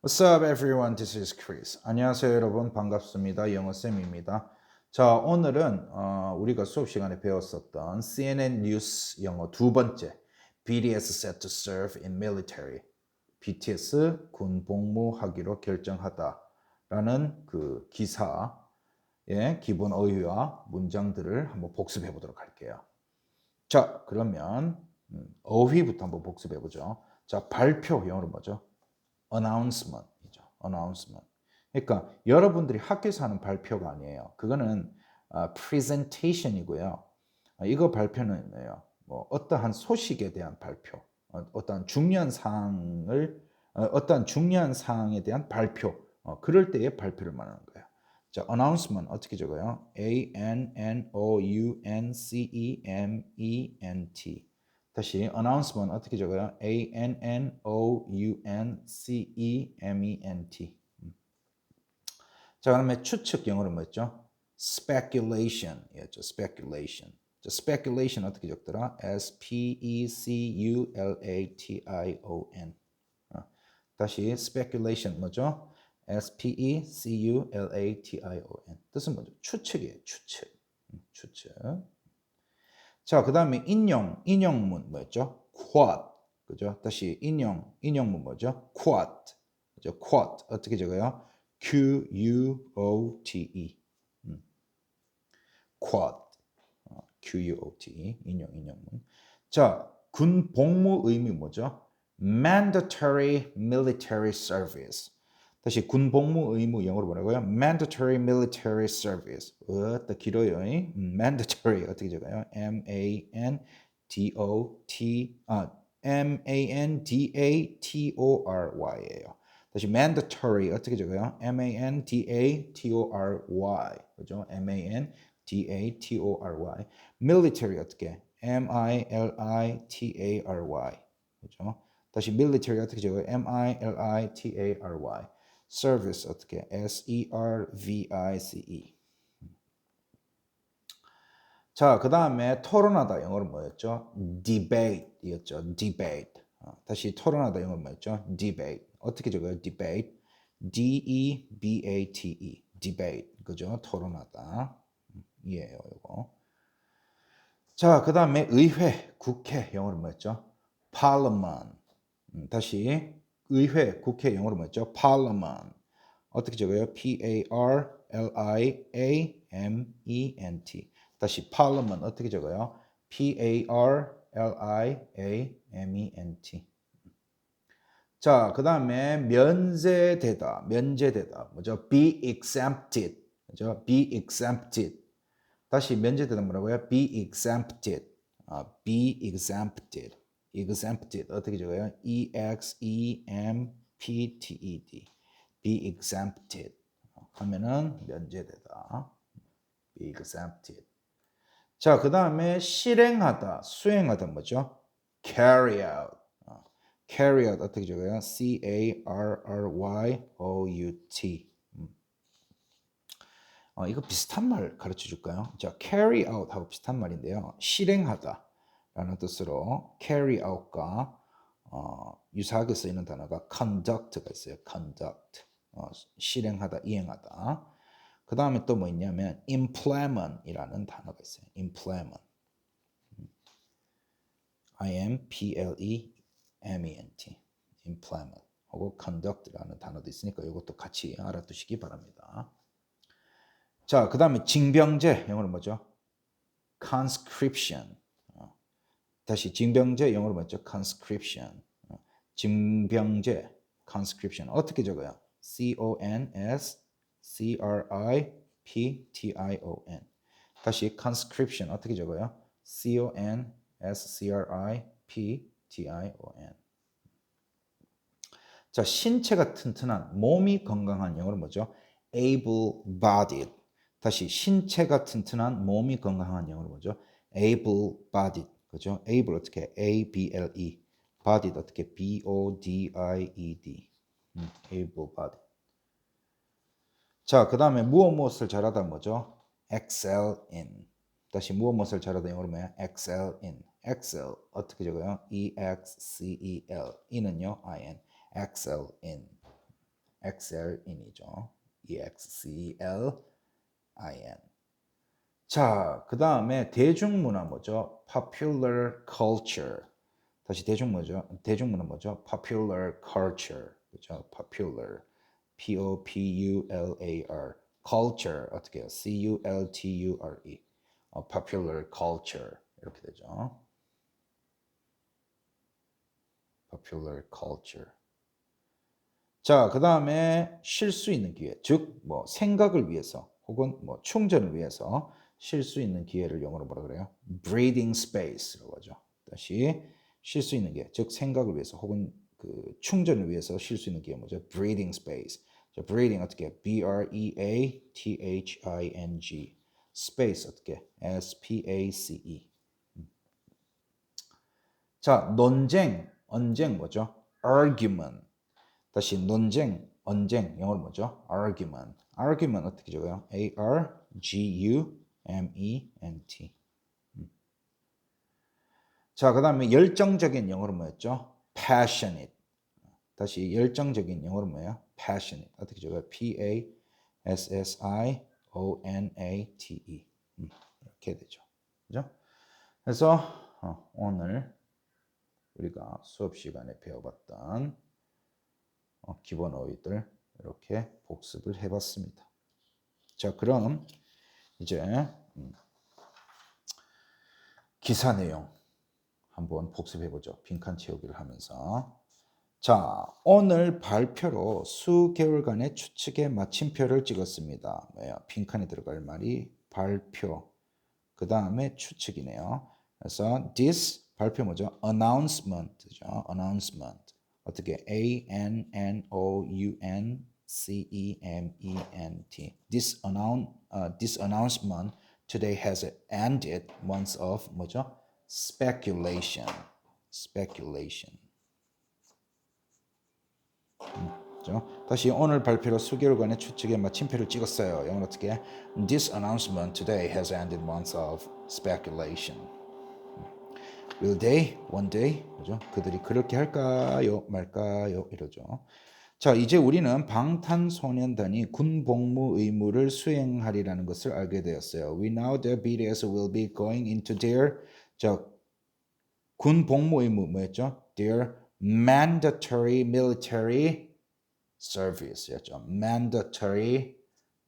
What's up, everyone? This is Chris. 안녕하세요, 여러분. 반갑습니다. 영어쌤입니다. 자, 오늘은 우리가 수업 시간에 배웠었던 CNN 뉴스 영어 두 번째, BTS set to serve in military. BTS 군 복무하기로 결정하다라는 그 기사의 기본 어휘와 문장들을 한번 복습해 보도록 할게요. 자, 그러면 어휘부터 한번 복습해 보죠. 자, 발표 영어로 뭐죠? announcement이죠. announcement. 그러니까 여러분들이 학교에서 하는 발표가 아니에요. 그거는 presentation이고요. 이거 발표는 뭐예요? 뭐 어떠한 소식에 대한 발표, 어떠한 중요한 사항을 어떠한 중요한 사항에 대한 발표, 그럴 때의 발표를 말하는 거예요. 자, announcement 어떻게 적어요? A-N-N-O-U-N-C-E-M-E-N-T. 다시 announcement 어떻게 적어요? A-N-N-O-U-N-C-E-M-E-N-T. 자, 그다음에 추측 영어로 뭐였죠? speculation이었죠. speculation. 자, speculation 어떻게 적더라? S-P-E-C-U-L-A-T-I-O-N. 다시 speculation 뭐죠? S-P-E-C-U-L-A-T-I-O-N. 뜻은 뭐죠? 추측이에요. 추측. 추측. 자, 그 다음에 인용문 뭐였죠? quote. 그죠? 다시 인용문 뭐죠? quote. 그죠? quote. 어떻게 적어요? Q-U-O-T-E. quote. Q-U-O-T-E. 인용문. 자, 군 복무 의무 뭐죠? mandatory military service. 다시 군 복무 의무 영어로 뭐라고요? mandatory military service. 또 길어요. mandatory 어떻게 적어요? M-A-N-D-A-T-O-R-Y예요. 다시 mandatory 어떻게 적어요? M-A-N-D-A-T-O-R-Y. 그죠? M-A-N-D-A-T-O-R-Y. military 어떻게? M-I-L-I-T-A-R-Y. 그죠? 다시 military 어떻게 적어요? M-I-L-I-T-A-R-Y. service 어떻게? S-E-R-V-I-C-E. 자, 그 다음에 토론하다 영어로 뭐였죠? debate이었죠. debate. 다시 토론하다 영어로 뭐였죠? debate. 어떻게 적어요? debate. D-E-B-A-T-E. debate. 그죠? 토론하다. 이에요, 이거. 자, 그 다음에 의회, 국회 영어로 뭐였죠? parliament. 다시 의회, 국회 영어로 뭐였죠? parliament. 어떻게 적어요? P-A-R-L-I-A-M-E-N-T. 다시 parliament 어떻게 적어요? P-A-R-L-I-A-M-E-N-T. 자, 그 다음에 면제되다 뭐죠? be exempted. 그죠? be exempted. 다시 면제되다 뭐라고요? be exempted. be exempted. exempted 어떻게 적어요? E-X-E-M-P-T-E-D. be exempted 하면은 면제되다. be exempted. 자, 그 다음에 실행하다, 수행하다 뭐죠? carry out. carry out 어떻게 적어요? C-A-R-R-Y-O-U-T. 이거 비슷한 말 가르쳐 줄까요? 자, carry out 하고 비슷한 말인데요. 실행하다 라는 뜻으로 carry out과 유사하게 쓰이는 단어가 conduct가 있어요. conduct. 실행하다, 이행하다. 그 다음에 또 뭐 있냐면 implement이라는 단어가 있어요. implement. I-M-P-L-E-M-E-N-T. implement. 하고 conduct라는 단어도 있으니까 이것도 같이 알아두시기 바랍니다. 자, 그 다음에 징병제 영어로 뭐죠? conscription. 다시 징병제 영어로 뭐죠? conscription. 징병제 conscription 어떻게 적어요? C-O-N-S-C-R-I-P-T-I-O-N. 다시 conscription 어떻게 적어요? C-O-N-S-C-R-I-P-T-I-O-N. 자, 신체가 튼튼한, 몸이 건강한 영어로 뭐죠? able-bodied. 다시 신체가 튼튼한, 몸이 건강한 영어로 뭐죠? able-bodied. 그죠? able 어떻게? A-B-L-E. bodied 어떻게? B-O-D-I-E-D. able-bodied. 자, 그 다음에 무엇을 잘하다 뭐죠? excel in. 다시 무엇을 잘하다 영어로 뭐야? excel in. excel 어떻게 적어요? E-X-C-E-L. in은요? I-N. excel in. excel인이죠. excelin. 자, 그 다음에 대중문화 뭐죠? popular culture. 다시 대중문화 뭐죠? popular culture. 그죠? popular. popular. culture 어떻게 해요? culture. popular culture. 이렇게 되죠. popular culture. 자, 그 다음에 쉴 수 있는 기회. 즉, 뭐, 생각을 위해서 혹은 뭐, 충전을 위해서 쉴 수 있는 기회를 영어로 뭐라 그래요? breathing space라고 하죠. 다시 쉴 수 있는 기회. 즉, 생각을 위해서 혹은 그 충전을 위해서 쉴 수 있는 기회 뭐죠? breathing space. 자, breathing 어떻게? breathing. space 어떻게? space. 자, 논쟁, 언쟁 뭐죠? argument. 다시 논쟁, 언쟁, 영어로 뭐죠? argument. argument 어떻게 적어요? argument. 자, 그 다음에 열정적인 영어로 뭐였죠? passionate. 다시 열정적인 영어로 뭐예요? passionate. 어떻게 적어요? passionate. 이렇게 되죠. 그죠? 그래서 오늘 우리가 수업 시간에 배워봤던 기본 어휘들 이렇게 복습을 해봤습니다. 자, 그럼 이제 기사 내용 한번 복습해보죠. 빈칸 채우기를 하면서. 자, 오늘 발표로 수개월간의 추측의 마침표를 찍었습니다. 뭐예요? 빈칸에 들어갈 말이 발표, 그 다음에 추측이네요. 그래서 this 발표 뭐죠? announcement죠. announcement. 어떻게? ANNOUNCEMENT. This announcement today has ended months of 뭐죠? speculation. 그죠? 다시 오늘 발표로 수개월간의 추측에 마침표를 찍었어요. 영어로 어떻게? This announcement today has ended months of speculation. Will they? One day? 그죠? 그들이 그렇게 할까요? 말까요? 이러죠. 자, 이제 우리는 방탄소년단이 군 복무 의무를 수행하리라는 것을 알게 되었어요. We know that BTS will be going into their 군 복무 의무 뭐였죠? Their mandatory military service였죠. mandatory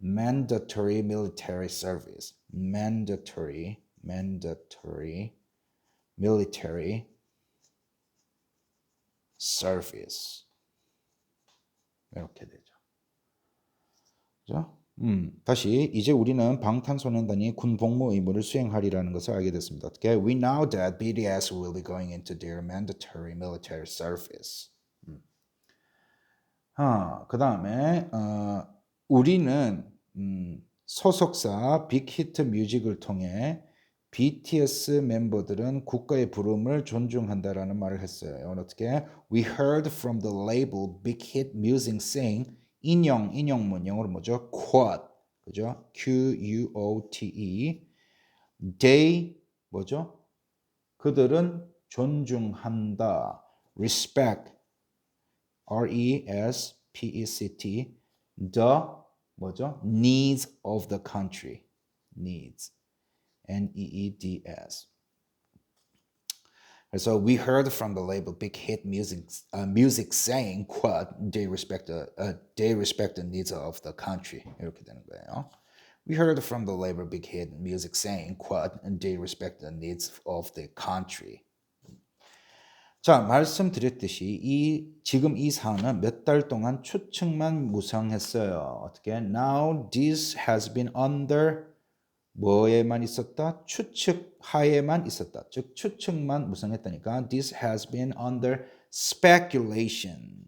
military service. mandatory military service. 이렇게 되죠. 그죠? 다시 이제 우리는 방탄소년단이 군 복무 의무를 수행하리라는 것을 알게 됐습니다. 어떻게? We know that BTS will be going into their mandatory military service. 그 다음에 우리는 소속사 빅히트 뮤직을 통해 BTS 멤버들은 국가의 부름을 존중한다라는 말을 했어요. 어떻게? We heard from the label Big Hit Music saying 인용문 영어로 뭐죠? quote. 그죠? quote. They 뭐죠? 그들은 존중한다. respect. respect. the 뭐죠? needs of the country. needs. needs. So we heard from the label Big Hit Music saying, quote, they respect the needs of the country. 이렇게 되는 거예요. We heard from the label Big Hit Music saying, quote, they respect the needs of the country. 자, 말씀드렸듯이 지금 이 사안은 몇 달 동안 추측만 무성했어요. 어떻게? Now this has been under 뭐에만 있었다? 추측 하에만 있었다. 즉 추측만 무성했다니까. This has been under speculation.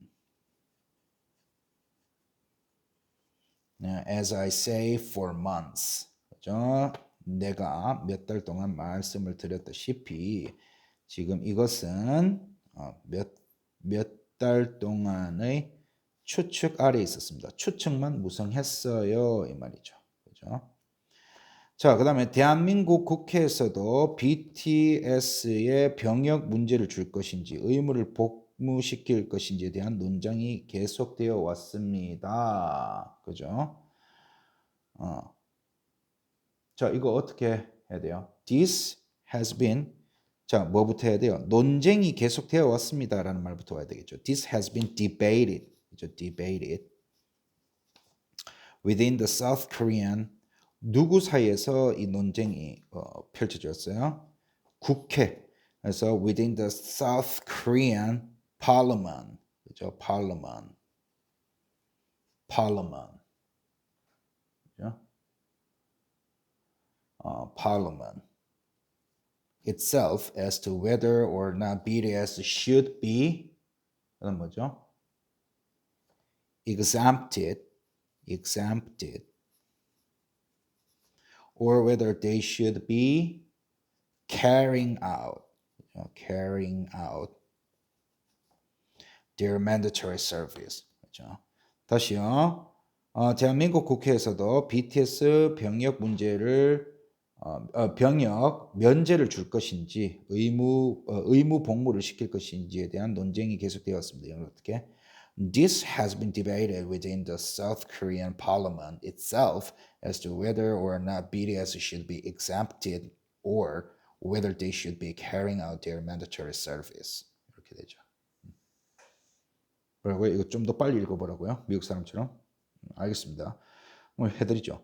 As I say for months. 그죠? 내가 몇 달 동안 말씀을 드렸다시피 지금 이것은 몇 달 동안의 추측 아래에 있었습니다. 추측만 무성했어요. 이 말이죠. 그죠? 자, 그 다음에 대한민국 국회에서도 BTS의 병역 문제를 줄 것인지 의무를 복무시킬 것인지에 대한 논쟁이 계속되어 왔습니다. 그죠? 자, 이거 어떻게 해야 돼요? This has been 자, 뭐부터 해야 돼요? 논쟁이 계속되어 왔습니다라는 말부터 와야 되겠죠. This has been debated. 그죠? debated within the South Korean 누구 사이에서 이 논쟁이 펼쳐졌어요? 국회. 그래서 within the South Korean Parliament. 그죠? Parliament. 그죠? Parliament itself as to whether or not BTS should be 그건 뭐죠? exempted or whether they should be carrying out their mandatory service. 그렇죠? 다시요. 대한민국 국회에서도 BTS 병역 문제를 병역 면제를 줄 것인지 의무 복무를 시킬 것인지에 대한 논쟁이 계속되었습니다. 이건 어떻게? This has been debated within the South Korean parliament itself as to whether or not BTS should be exempted or whether they should be carrying out their mandatory service. 이렇게 되죠. 뭐라고요? 이거 좀 더 빨리 읽어보라고요? 미국 사람처럼? 알겠습니다. 오늘 해드리죠.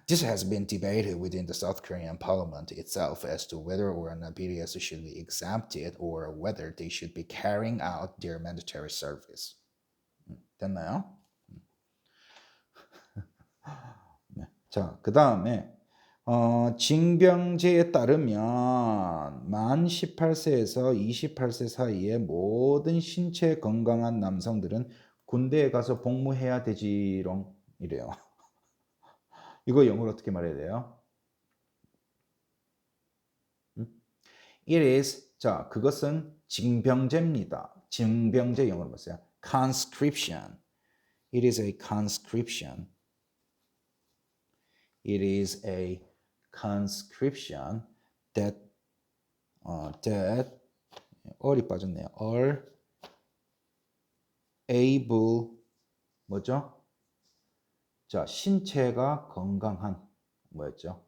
This has been debated within the South Korean parliament itself as to whether or not BTS should be exempted or whether they should be carrying out their mandatory service. 됐나요? 네. 자, 그 다음에 징병제에 따르면 만 18세에서 28세 사이에 모든 신체 건강한 남성들은 군대에 가서 복무해야 되지롱 이래요. 이거 영어로 어떻게 말해야 돼요? It is 자 그것은 징병제입니다. 징병제 영어로 보세요. conscription. It is a conscription. It is a conscription that 얼이 빠졌네요. all able 뭐죠? 자, 신체가 건강한 뭐였죠?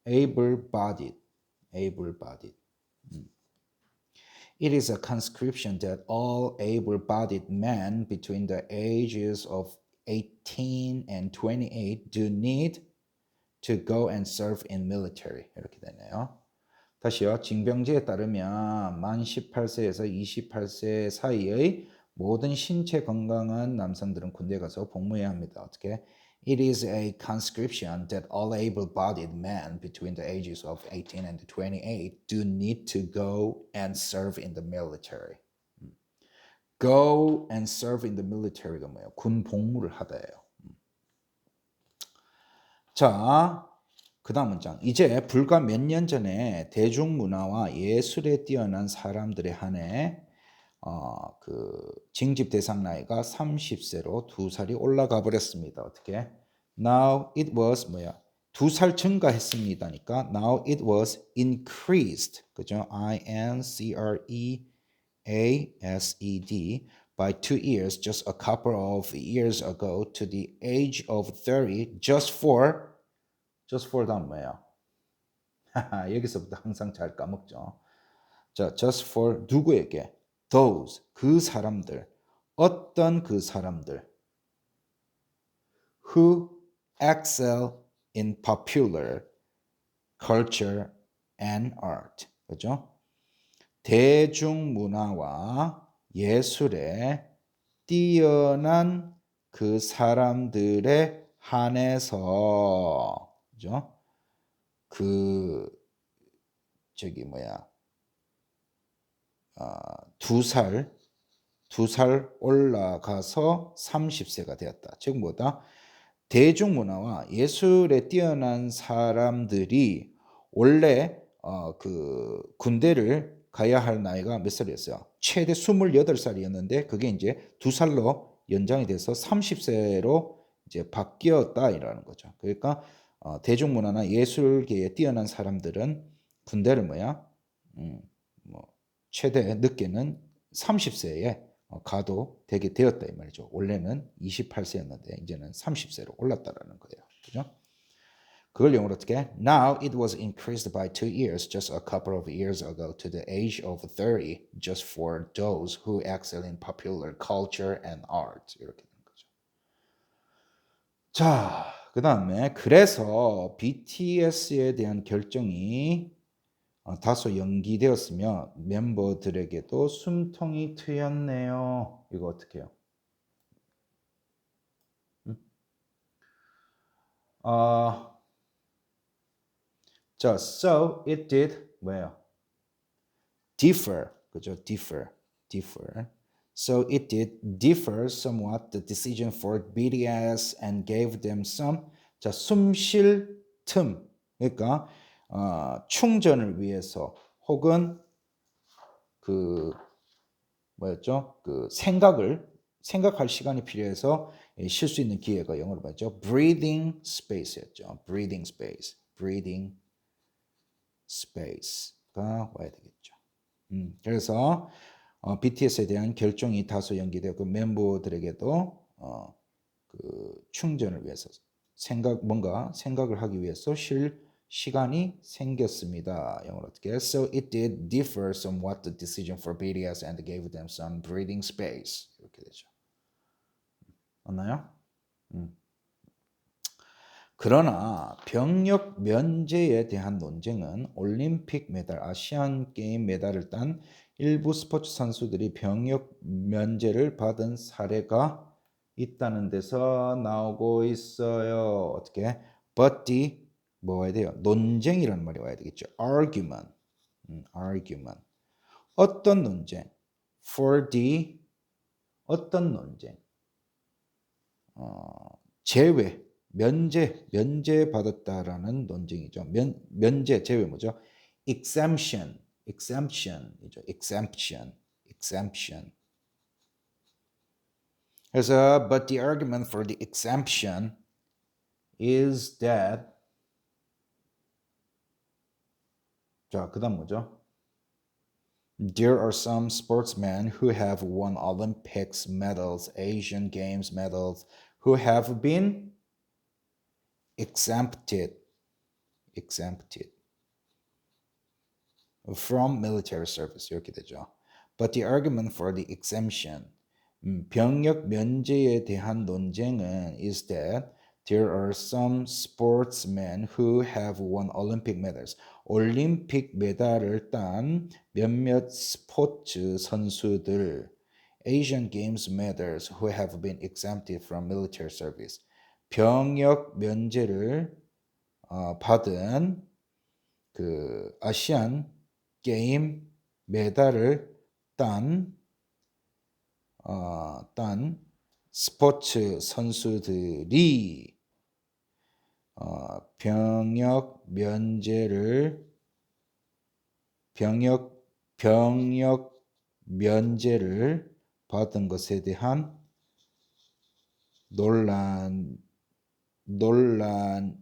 able-bodied. It is a conscription that all able-bodied men between the ages of 18 and 28 do need to go and serve in military. 이렇게 되네요. 다시요. 징병제에 따르면 만 18세에서 28세 사이의 모든 신체 건강한 남성들은 군대에 가서 복무해야 합니다. 어떻게? It is a conscription that all able-bodied men between the ages of 18 and 28 do need to go and serve in the military. Go and serve in the military가 뭐예요? 군 복무를 하다예요. 자, 그 다음 문장. 이제 불과 몇 년 전에 대중문화와 예술에 뛰어난 사람들에 한해 그 징집 대상 나이가 30세로 2살이 올라가 버렸습니다. 어떻게? Now it was 뭐야? 2살 증가했습니다니까. Now it was increased. 그죠? INCREASED by 2 years just a couple of years ago to the age of 30 just for 다음 뭐예요? 여기서부터 항상 잘 까먹죠. 자, just for 누구에게? Those, 그 사람들. 어떤 그 사람들? Who excel in popular culture and art. 그죠? 대중문화와 예술에 뛰어난 그 사람들에 한해서 그죠? 두 살 올라가서 30세가 되었다. 즉 뭐다? 대중문화와 예술에 뛰어난 사람들이 원래 그 군대를 가야 할 나이가 몇 살이었어요? 최대 28살이었는데 그게 이제 2살로 연장이 돼서 30세로 이제 바뀌었다라는 거죠. 그러니까 대중문화나 예술계에 뛰어난 사람들은 군대를 최대 늦게는 30세에 가도 되게 되었다 이 말이죠. 원래는 28세였는데 이제는 30세로 올랐다라는 거예요. 그죠? 그걸 영어로 어떻게? Now it was increased by 2 years just a couple of years ago to the age of 30 just for those who excel in popular culture and art. 이렇게 되는 거죠. 자, 그 다음에 그래서 BTS에 대한 결정이 다소 연기되었으며 멤버들에게도 숨통이 트였네요. 이거 어떻게 해요? 자, so it did 뭐예요? differ. 그죠? differ. So it did differ somewhat the decision for BTS and gave them some 자, 숨 쉴 틈. 그러니까 충전을 위해서 혹은 그 뭐였죠? 그 생각할 시간이 필요해서 쉴 수 있는 기회가 영어로 뭐죠? breathing space였죠. breathing space가 와야 되겠죠. 그래서 BTS에 대한 결정이 다소 연기되고 멤버들에게도 그 충전을 위해서 뭔가 생각을 하기 위해서 쉴 시간이 생겼습니다. 영어로 어떻게? So it did differ somewhat the decision for BTS and gave them some breathing space. 이렇게 되죠. 맞나요? 그러나 병역 면제에 대한 논쟁은 올림픽 메달, 아시안 게임 메달을 딴 일부 스포츠 선수들이 병역 면제를 받은 사례가 있다는 데서 나오고 있어요. 어떻게? But the 뭐 와야 돼요? 논쟁이라는 말이 와야 되겠죠. argument. 어떤 논쟁? For the 어떤 논쟁? 제외, 면제 받았다라는 논쟁이죠. 면제 제외 뭐죠? exemption이죠. exemption. 그래서 but the argument for the exemption is that 자, 그다음 뭐죠? There are some sportsmen who have won Olympics medals, Asian Games medals, who have been exempted from military service 이렇게 되죠. But the argument for the exemption, 병역 면제에 대한 논쟁은 is that there are some sportsmen who have won Olympic medals. 올림픽 메달을 딴 몇몇 스포츠 선수들, Asian Games medals who have been exempted from military service. 병역 면제를 받은 그 아시안 게임 메달을 딴 스포츠 선수들이 병역 면제를 받은 것에 대한 논란입니다.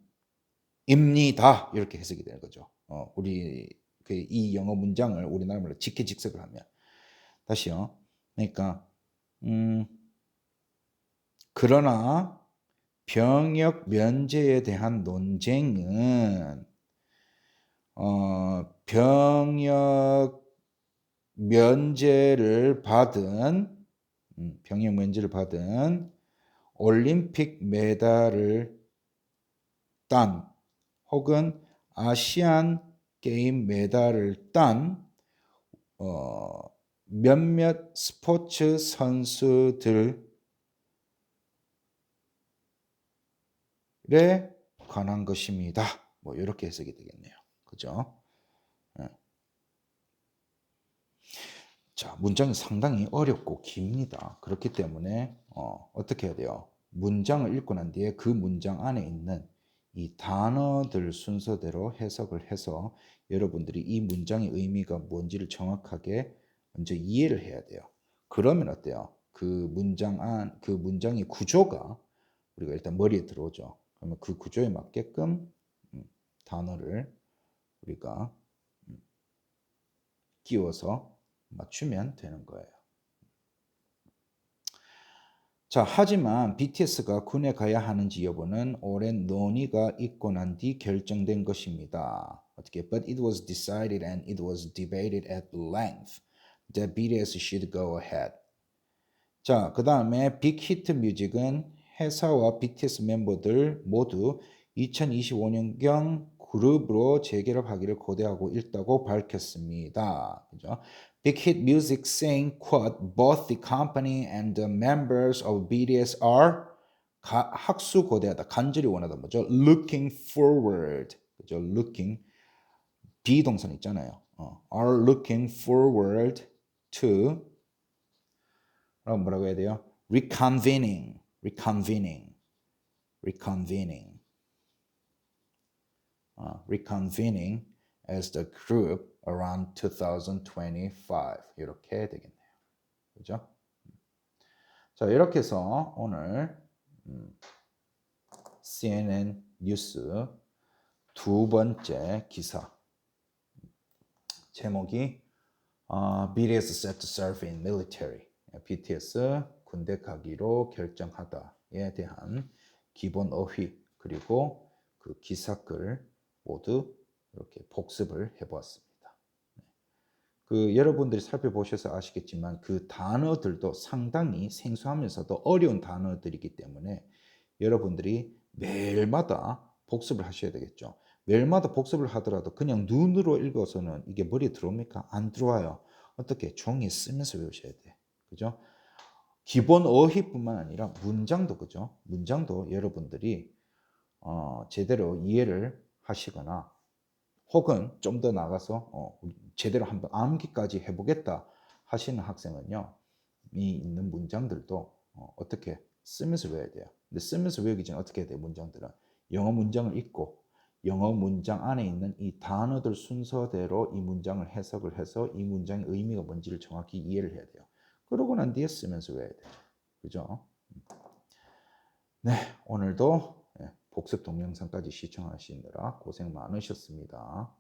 이렇게 해석이 되는 거죠. 우리 이 영어 문장을 우리나라 말로 직해직석을 하면 다시요. 그러니까 그러나 병역 면제에 대한 논쟁은 병역 면제를 받은 올림픽 메달을 딴 혹은 아시안 게임 메달을 딴 몇몇 스포츠 선수들에 관한 것입니다. 뭐 이렇게 해석이 되겠네요. 그죠? 자, 문장이 상당히 어렵고 깁니다. 그렇기 때문에 어떻게 해야 돼요? 문장을 읽고 난 뒤에 그 문장 안에 있는 이 단어들 순서대로 해석을 해서 여러분들이 이 문장의 의미가 뭔지를 정확하게 먼저 이해를 해야 돼요. 그러면 어때요? 그 문장의 구조가 우리가 일단 머리에 들어오죠. 그러면 그 구조에 맞게끔 단어를 우리가 끼워서 맞추면 되는 거예요. 자, 하지만 BTS가 군에 가야 하는지 여부는 오랜 논의가 있고 난 뒤 결정된 것입니다. 어떻게? But it was decided and it was debated at length that BTS should go ahead. 자, 그 다음에 빅히트 뮤직은 회사와 BTS 멤버들 모두 2025년경 그룹으로 재결합하기를 고대하고 있다고 밝혔습니다. 그죠? Big Hit Music saying, quote, both the company and the members of BTS are 학수 고대하다, 간절히 원하다 뭐죠? Looking forward, 그죠? Looking 비동사 있잖아요. Are looking forward to 라고 뭐라고 해야 돼요? Reconvening, reconvening, reconvening, reconvening as the group around 2025 이렇게 되겠네요. 그죠? 자, 이렇게 해서 오늘 CNN 뉴스 두 번째 기사 제목이 BTS set to serve in military. BTS 군대 가기로 결정하다에 대한 기본 어휘 그리고 그 기사글 모두 이렇게 복습을 해보았습니다. 그 여러분들이 살펴보셔서 아시겠지만 그 단어들도 상당히 생소하면서도 어려운 단어들이기 때문에 여러분들이 매일마다 복습을 하셔야 되겠죠. 매일마다 복습을 하더라도 그냥 눈으로 읽어서는 이게 머리에 들어옵니까? 안 들어와요. 어떻게? 종이에 쓰면서 외우셔야 돼. 그죠? 기본 어휘뿐만 아니라 문장도 그죠? 문장도 여러분들이 제대로 이해를 하시거나 혹은 좀 더 나가서 제대로 한번 암기까지 해보겠다 하시는 학생은요. 이 있는 문장들도 어떻게 쓰면서 외워야 돼요. 근데 쓰면서 외우기 전에 어떻게 해야 돼요? 문장들은 영어 문장을 읽고 영어 문장 안에 있는 이 단어들 순서대로 이 문장을 해석을 해서 이 문장의 의미가 뭔지를 정확히 이해를 해야 돼요. 그러고 난 뒤에 쓰면서 외워야 돼요. 그죠? 네, 오늘도 복습 동영상까지 시청하시느라 고생 많으셨습니다.